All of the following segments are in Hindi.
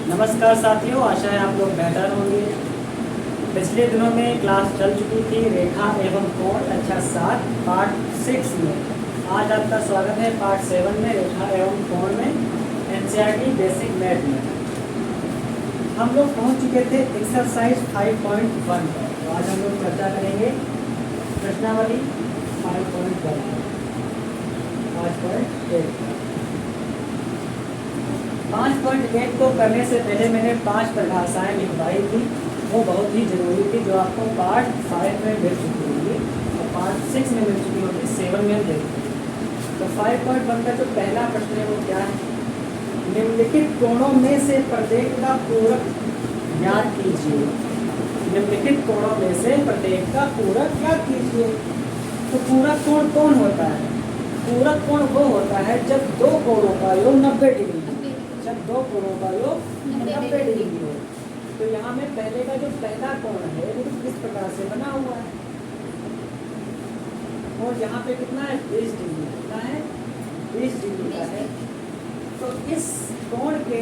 नमस्कार साथियों, आशा है आप लोग बेहतर होंगे। पिछले दिनों में क्लास चल चुकी थी रेखा एवं कोण कक्षा 7 पार्ट 6 में। आज आपका स्वागत है पार्ट 7 में रेखा एवं कोण में एनसीईआरटी बेसिक मैथ में। हम लोग पहुंच चुके थे एक्सरसाइज 5.1 पर। तो आज हम लोग चर्चा करेंगे प्रश्नावली 5.1 5.8 को करने से पहले मैंने 5 परिभाषाएं लिखवाई थी, वो बहुत ही जरूरी थी, जो आपको पार्ट 5 में मिल चुकी होगी और पार्ट 6 में मिल चुकी होगी, 7 में देखते हैं। तो 5.1 का जो पहला प्रश्न है वो क्या है? निम्नलिखित कोणों में से प्रत्येक का पूरक ज्ञात कीजिए। निम्नलिखित कोणों में से प्रत्येक का पूरक ज्ञात कीजिए। तो पूरक कोण कौन होता है? पूरक कोण वो होता है जब दो कोणों का योग 90 डिग्री, जब दो कोणों का योग 90 डिग्री हो। तो यहाँ में पहले का जो पहला कोण है वो किस प्रकार से बना हुआ है, और यहाँ पे कितना है? 20 डिग्री। कितना है? 20 डिग्री का है। तो इस कोण के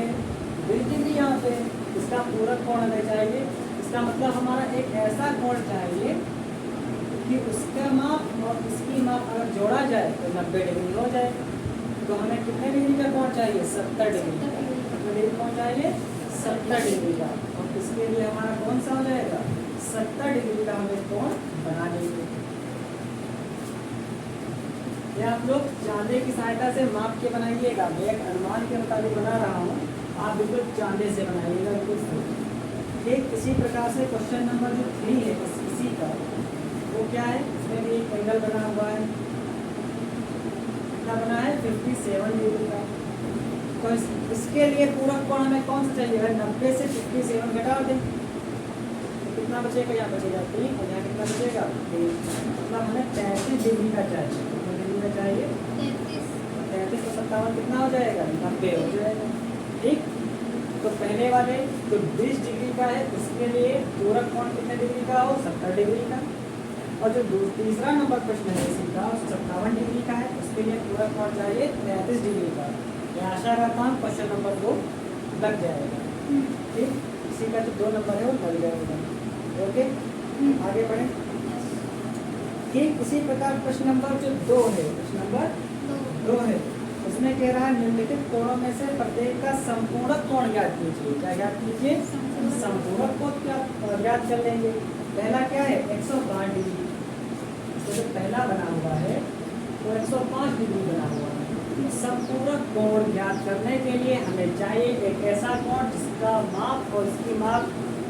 20 डिग्री यहाँ पे इसका पूरक कोण हमें चाहिए। इसका मतलब हमारा एक ऐसा कोण चाहिए कि उसका माप और इसकी माप अगर जोड़ा जाए तो 90 डिग्री हो जाए। तो हमें कितने डिग्री का कोण चाहिए? 70 डिग्री। कितने डिग्री कोण चाहिए? 70 डिग्री का। और इसके लिए हमारा कौन सा हो जाएगा? 70 डिग्री का हमें कोण बना लेंगे। ये आप लोग चांदे की सहायता से माप के बनाइएगा। मैं एक अनुमान के मुताबिक बना रहा हूँ, आप बिल्कुल चांदे से बनाइएगा, बिल्कुल ठीक। इसी प्रकार से क्वेश्चन नंबर जो 3 है इसी का, वो क्या है? इसमें भी एक एंगल बना हुआ है। कितना बना है? 57 डिग्री का। तो इसके लिए पूरक कोण हमें कौन सा चाहिए? 90 से 57 घटा दें तो कितना बचेगा? यहाँ बचेगा 3 और यहाँ कितना बचेगा? 3। मतलब हमें 33 डिग्री का चाहिए। कितना डिग्री का चाहिए? 33 और 57 कितना हो जाएगा? 90 हो जाएगा। ठीक। तो पहले वाले जो 20 डिग्री का है उसके लिए पूरक कोण कितने डिग्री का हो? 70 डिग्री का। और जो तीसरा नंबर प्रश्न है इसी का 57 डिग्री का है, उसके लिए पूरक कोण चाहिए 33 डिग्री का। मैं आशा करता हूँ क्वेश्चन नंबर 2 लग जाएगा। ठीक। इसी का जो 2 नंबर है वो लग जाएगा। ओके, आगे बढ़े। ठीक इसी प्रकार प्रश्न नंबर जो 2 है, प्रश्न नंबर 2 है, उसमें कह रहा है निम्नलिखित कोणों में से प्रत्येक का संपूरक कोण ज्ञात कीजिए। क्या ज्ञात कीजिए? संपूरक कोण क्या ज्ञात कर लेंगे। पहला क्या है? 105 डिग्री। तो जो पहला बना हुआ है वो 105 डिग्री बना हुआ है। संपूरक कोण ज्ञात करने के लिए हमें चाहिए एक ऐसा कोण जिसका माप और इसकी माप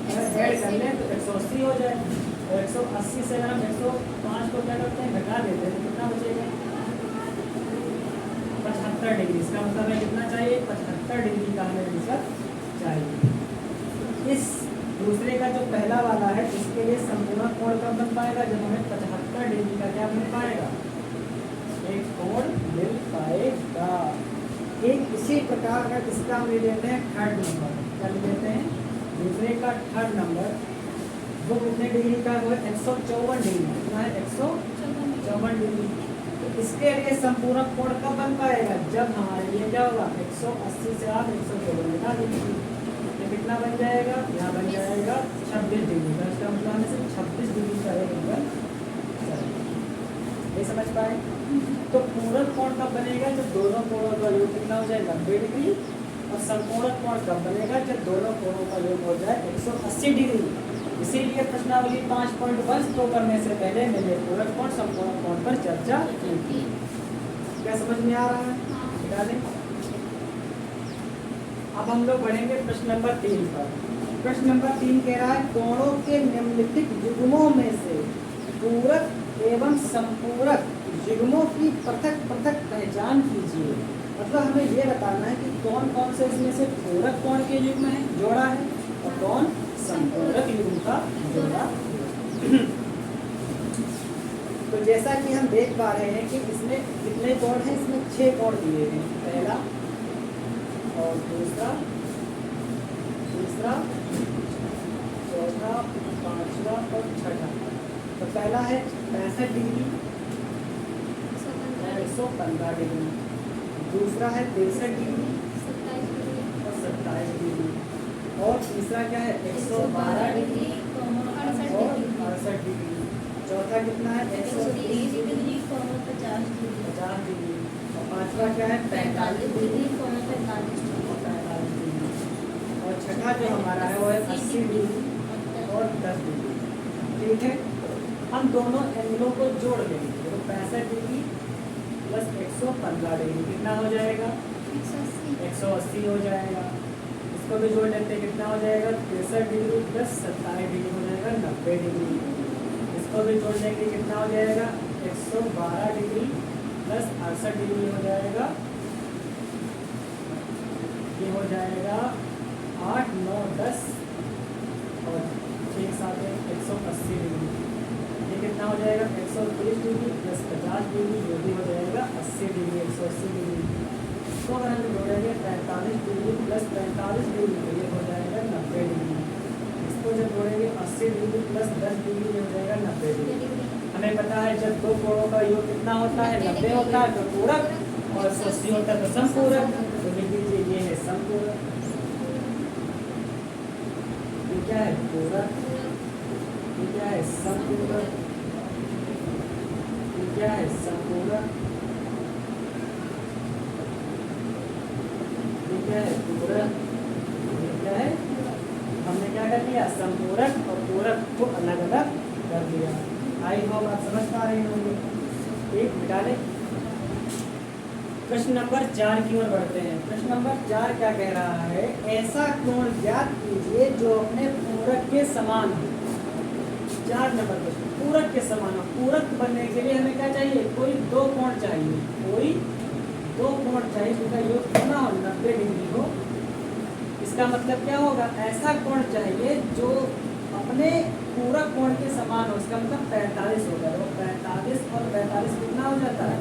अगर ऐड कर लें तो 180 हो जाए। और 180 से अगर हम 105 को क्या करते हैं? घटा देते हैं तो कितना बचेगा? 75 डिग्री। इसका मतलब है कितना चाहिए? 75 डिग्री का हमें आंसर चाहिए। इस दूसरे का जो पहला वाला है इसके लिए संपूर्ण कोण कब बन पाएगा? जब हमें 75 डिग्री का क्या बन पाएगा? एक कोण मिल पाएगा। एक इसी प्रकार का इसका हम ले लेते हैं थर्ड नंबर। क्या ले लेते हैं? दूसरे का थर्ड नंबर वो कितने डिग्री का? वो 154 डिग्री। कितना है? 154 डिग्री। तो इसके लिए संपूर्ण कोण कब बन पाएगा? जब हमारे लिए क्या होगा? 180 से आप 154 घटा दीजिए तो कितना बन जाएगा? यहाँ बन जाएगा 26 डिग्री का। इसका मतलब से 26 डिग्री का एक एंगल। ये समझ पाए? तो पूरक कोण कब बनेगा? जब दोनों कोणों का योग कितना हो जाए? 90 डिग्री। और संपूरक कोण कब बनेगा? जब दोनों कोणों का योग हो जाए 180 डिग्री। इसीलिए प्रश्नावली 5.1 को करने से पहले मैंने पूरक कोण संपूरक कोण पर चर्चा की थी। क्या समझ में आ रहा है? बता दें। अब हम लोग बढ़ेंगे प्रश्न नंबर 3 पर। प्रश्न नंबर 3 कह रहा है कोणों के निम्नलिखित युग्मों में से पूरक एवं संपूरक युग्मों की पृथक पृथक पहचान कीजिए। मतलब हमें ये बताना है कि कौन कौन से इसमें से पूरक कोण के युग्म है, जोड़ा है, और कौन संपूरक युग्म का जोड़ा। तो जैसा कि हम देख पा रहे हैं कि इसमें कितने कोण हैं? इसमें 6 कोण दिए हैं। पहला और दूसरा, तीसरा, चौथा, पांचवा और छठा। तो पहला है 65 डिग्री, 115 डिग्री। दूसरा है 63 डिग्री और 27 डिग्री। तीसरा क्या है 112 डिग्री और 68 डिग्री। चौथा कितना है 130 डिग्री 50 डिग्री। और पांचवा क्या है 45 डिग्री 45 डिग्री। और छठा जो हमारा है वो है 80 डिग्री और 10 डिग्री। ठीक है, हम दोनों एंगलों को जोड़ लेंगे। तो 65 डिग्री प्लस 115 डिग्री कितना हो जाएगा 180 हो जाएगा। इसको भी जोड़ लेते हैं, कितना हो जाएगा 63 डिग्री प्लस 27 डिग्री हो जाएगा 90 डिग्री। इसको भी जोड़ लेंगे, कितना हो जाएगा 112 डिग्री प्लस 68 डिग्री हो जाएगा, ये हो जाएगा 8 9 10 और 6 7 180 डिग्री। ये कितना हो जाएगा 130 डिग्री प्लस 50 डिग्री, जो भी हो जाएगा 80 डिग्री 180 डिग्री। इसको अगर हम जोड़ेंगे 45 डिग्री प्लस 45 डिग्री तो ये हो जाएगा 90 डिग्री। इसको जब जोड़ेंगे 80 डिग्री प्लस 10 डिग्री हो जाएगा 90 डिग्री। हमें पता है जब दो कोणों का योग कितना होता है 90 होता है तो पूरक, और 180 होता है तो समपूरक। तो लिख दीजिए ये है समपूरक, ये क्या है पूरक, ये क्या है समपूरक, ये क्या है समपूरक, ये क्या है पूरक, ये क्या है। हमने क्या कर लिया समपूरक और पूरक को अलग अलग कर दिया। आई होप आप समझ पा रहे होंगे। एक मिटा लें। प्रश्न नंबर 4 की ओर बढ़ते हैं। प्रश्न नंबर 4 क्या कह रहा है, ऐसा कोण ज्ञात कीजिए जो अपने पूरक के समान हो। 4 नंबर प्रश्न, पूरक के समान हो। पूरक बनने के लिए हमें क्या चाहिए, कोई दो कोण चाहिए, कोई दो कोण चाहिए जिनका योग कितना हो 90 डिग्री हो। इसका मतलब क्या होगा, ऐसा कोण चाहिए जो अपने पूरक कोण के समान हो। इसका मतलब 45 होगा। तो 45 और 45 कितना हो जाता है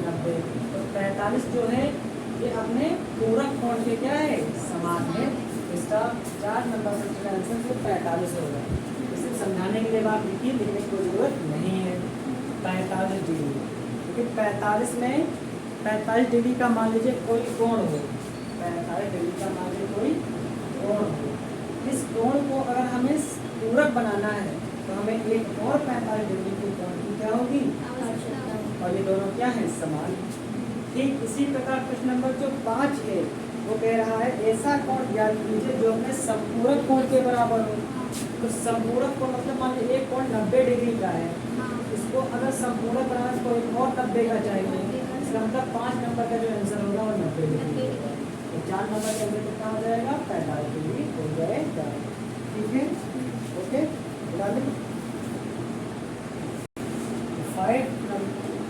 90। तो 45 जो है ये अपने पूरक कोण के क्या है समान है। इसका 4 नंबर का आंसर तो 45 होगा। इसे समझाने के लिए बात लिखी, लिखने की कोई जरूरत नहीं है। 45 डिग्री, क्योंकि 45 में 45 डिग्री का मान लीजिए कोई कोण हो, 45 डिग्री का मान लीजिए कोई कोण हो। इस कोण को अगर हमें पूरक बनाना है तो हमें एक और 45 डिग्री की कोण की क्या होगी, और ये दोनों क्या है समान। ठीक इसी प्रकार प्रश्न नंबर जो 5 है वो कह रहा है ऐसा कोण ज्ञात कीजिए जो अपने संपूरक कोण के बराबर हो। तो संपूरक कोण मतलब मान लीजिए एक कोण 90 डिग्री का है, इसको अगर संपूरक बनाना तो एक और 90 का चाहिए। इसका मतलब 5 नंबर का जो आंसर होगा वो 90 डिग्री। तो 4 नंबर का आंसर कितना हो जाएगा 45 डिग्री हो जाएगा। ठीक है, ओके।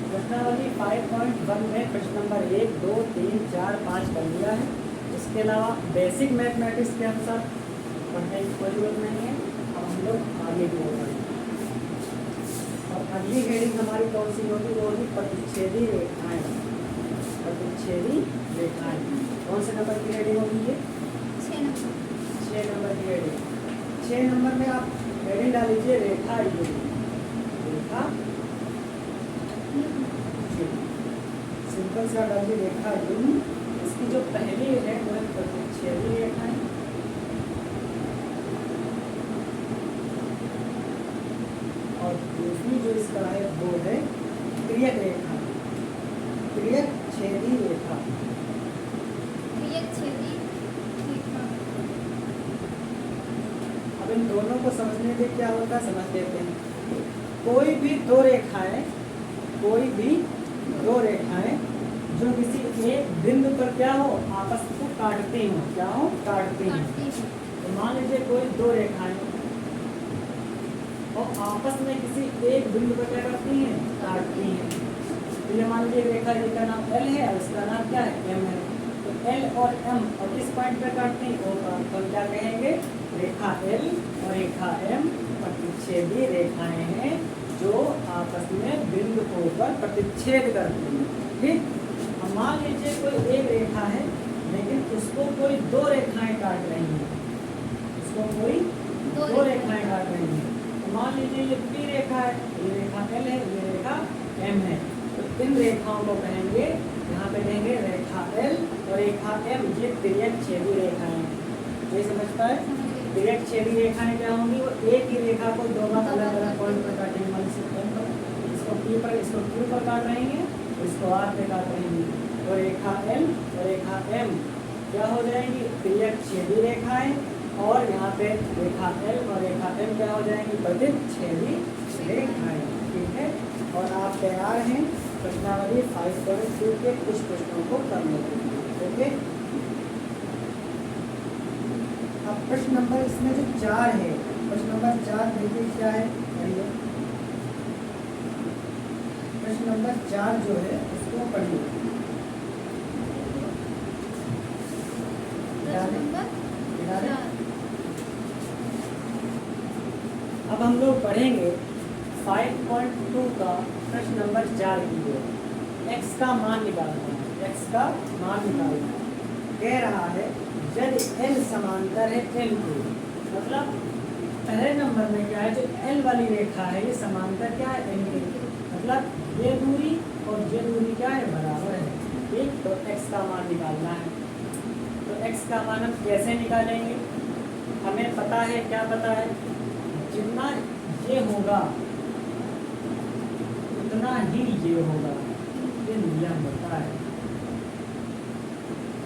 प्रश्नावली 5.1 में प्रश्न नंबर 1 2 3 4 5 कर लिया है। इसके अलावा बेसिक मैथमेटिक्स के अनुसार पढ़ने की कोई जरूरत नहीं है। अब हम लोग आगे की ओर बढ़ेंगे और अगली हेडिंग हमारी कौन सी होगी, वो होगी प्रतिच्छेदी रेखाएं। प्रतिच्छेदी रेखाएं कौन से नंबर की हेडिंग होगी, ये 6 नंबर की हेडिंग। 6 नंबर में आप हेडिंग डाल लीजिए रेखा युग्म। रेखा सिंपल सा डालिए रेखा युग्म। इसकी जो पहली है वो है प्रतिच्छेदी रेखाएं, और दूसरी जो इसका है वो है क्रियक रेखा, क्रियक छेदी रेखा। अब इन दोनों को समझने के क्या होता है समझ लेते हैं। कोई भी दो रेखाएं, कोई भी दो रेखाएं जो किसी एक बिंदु पर क्या हो आपस को काटती हो, क्या हो काटती हो। तो मान लीजिए कोई दो रेखाएं और आपस में किसी एक बिंदु पर क्या करती हैं काटती हैं। तो ये मान लीजिए रेखा जिसका नाम L है और इसका नाम क्या है M है। तो L और M और किस पॉइंट पर काटती हैं तो क्या कहेंगे रेखा L और रेखा M प्रतिच्छेदी रेखाएं हैं जो आपस में बिंदु को पर प्रतिच्छेद करती हैं। ठीक, अब मान लीजिए कोई एक रेखा है लेकिन उसको कोई दो रेखाएं काट रही हैं, उसको कोई दो रेखाएं काट रही हैं। तो मान लीजिए ये P रेखा है, ये रेखा L है, ये रेखा M है। तो इन रेखाओं को कहेंगे, यहाँ पे कहेंगे रेखा L और रेखा M, ये तिर्यक छेदी रेखाएं हैं। ये समझता है। डायरेक्ट छेदी रेखाएं क्या होंगी, वो एक ही रेखा को दो बार अलग अलग पॉइंट पर काटेंगे। मान लीजिए M पर, इसको P पर, इसको Q पर काट रहे हैं, इसको R पे काट रहे हैं। तो रेखा L और रेखा M क्या हो जाएंगी, डायरेक्ट छेदी रेखाएं, और यहाँ पे रेखा L और रेखा M क्या हो जाएंगी, प्रतिच्छेदी रेखाएं। ठीक है, और आप तैयार हैं प्रश्नावली 5.2 के कुछ प्रश्नों को करने के लिए। ओके, अब प्रश्न नंबर इसमें जो 4 है, प्रश्न नंबर 4 देखिए क्या है। प्रश्न नंबर 4 जो है उसको पढ़िए। अब हम लोग पढ़ेंगे 5.2 का प्रश्न नंबर 4 की ओर। x का मान निकालना है, x का मान निकालना है। कह रहा है यदि l समांतर है m को, मतलब पहले नंबर में क्या है, जो l वाली रेखा है ये समांतर क्या है m के, मतलब ये दूरी और ये दूरी क्या है, बराबर है। ठीक, तो x का मान निकालना है। तो x का मान हम कैसे निकालेंगे, हमें पता है, क्या पता है, जितना ये होगा उतना ही ये होगा, ये नियम होता है।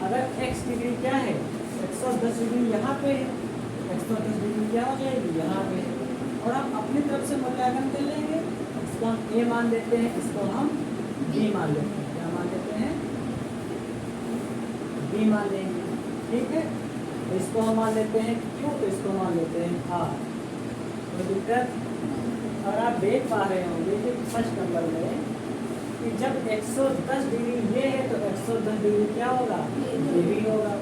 अगर x डिग्री क्या है, 110 डिग्री यहाँ पे है, 110 डिग्री क्या हो जाएगी, यहाँ पे है। और हम अपनी तरफ से मूल्यांकन कर लेंगे, इसको हम a मान देते हैं, इसको हम b मान लेते हैं। क्या मान देते हैं, b मान लेंगे। ठीक है, तो इसको हम मान लेते हैं q, तो इसको मान लेते हैं r। तो दिक्कत, और आप देख पा रहे होंगे कि फर्स्ट नंबर में कि जब 110 डिग्री ये है तो 110 डिग्री क्या होगा, ये भी होगा।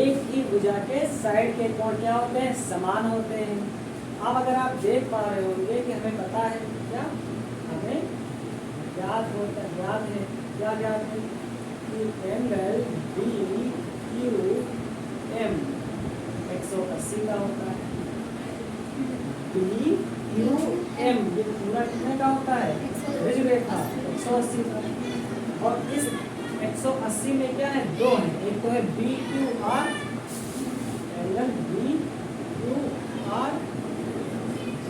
एक ही भुजा के साइड के कोण क्या होते हैं, समान होते हैं। अब अगर आप देख पा रहे होंगे कि हमें पता है क्या, हमें ज्ञात होता है, ज्ञात है, क्या ज्ञात है कि एंगल BQM 180 का होता है। BQM ये पूरा कितने का होता है, ऋज रेखा 180 का। और इस 180 में क्या है, दो है, एक तो है BQR, एंगल BQR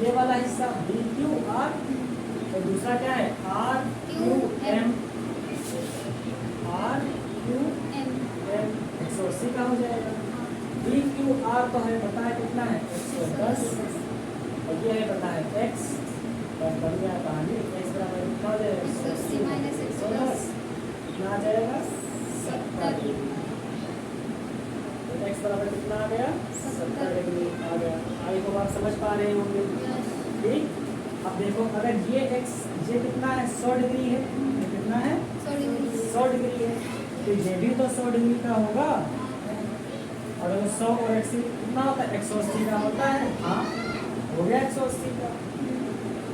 ये वाला हिस्सा BQR, और दूसरा क्या है RQM, RQM 180 का हो जाएगा। BQR तो हमें पता है कितना है, 110, और ये है पता है x, और बढ़िया कहानी x बराबर कितना हो जाएगा, 110 कितना आ जाएगा, 70। तो x बराबर कितना आ गया, 70 डिग्री आ गया। आई होप आप समझ पा रहे होंगे। ठीक, अब देखो अगर ये x ये कितना है, 100 डिग्री है, ये कितना है, 100 डिग्री है, तो ये भी तो 100 डिग्री का होगा। और अगर 100 और 80 कितना होता है, 180 का होता है। हाँ, हो गया 180 का,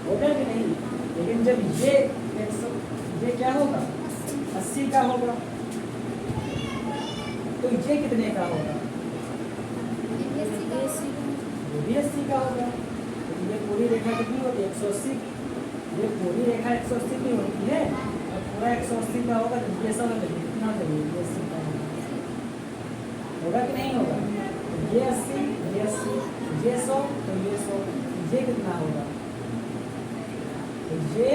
हो गया कि नहीं। लेकिन जब ये क्या होगा, 80 का होगा, तो ये कितने का होगा, ये भी 80 का होगा। तो ये पूरी रेखा कितनी होती है, 180 की। ये पूरी रेखा 180 की होती है, और पूरा 180 का होगा, तो ये सब कितना चाहिए, ये 80 का होगा कि नहीं होगा। ये 80, ये 80, ये 100, तो ये 100, ये कितना होगा, तो ये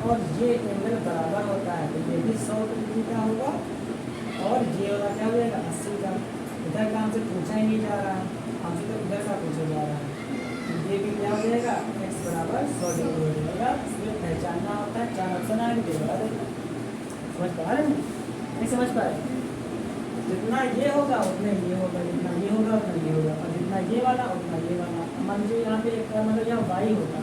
और ये एंगल बराबर होता है, तो ये भी 100 डिग्री का होगा, और ये वाला क्या हो जाएगा, 80 का। इधर का हमसे पूछा ही नहीं जा रहा है, हमसे तो इधर का पूछा जा रहा है। तो ये भी क्या हो जाएगा, x बराबर 100 डिग्री हो जाएगा। इसलिए पहचानना होता है, 4 ऑप्शन आएंगे, बता देंगे। समझ पा रहे हैं, नहीं समझ पा रहे, जितना ये होगा उतना ये होगा, जितना ये होगा उतना ये होगा, और जितना ये वाला उतना ये वाला। मान लीजिए यहाँ पे एक मतलब यहाँ y होता,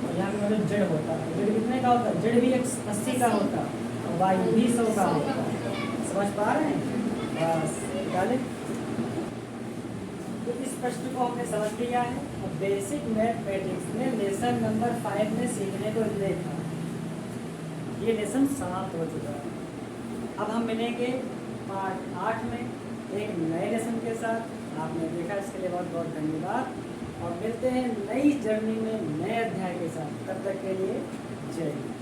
और यहाँ पे मतलब z होता। z कितने का होता है, z भी 80 का होता, और y भी 100 का होता। समझ पा रहे हैं, बस डालें। तो इस प्रश्न को हमने समझ लिया है। अब बेसिक मैथमेटिक्स में लेसन नंबर 5 में सीखने को देखा, ये लेसन समाप्त हो चुका है। अब हम मिलेंगे पार्ट 8 में एक नए लेसन के साथ। आपने देखा, इसके लिए बहुत बहुत धन्यवाद, और मिलते हैं नई जर्नी में नए अध्याय के साथ। तब तक के लिए जय हिंद।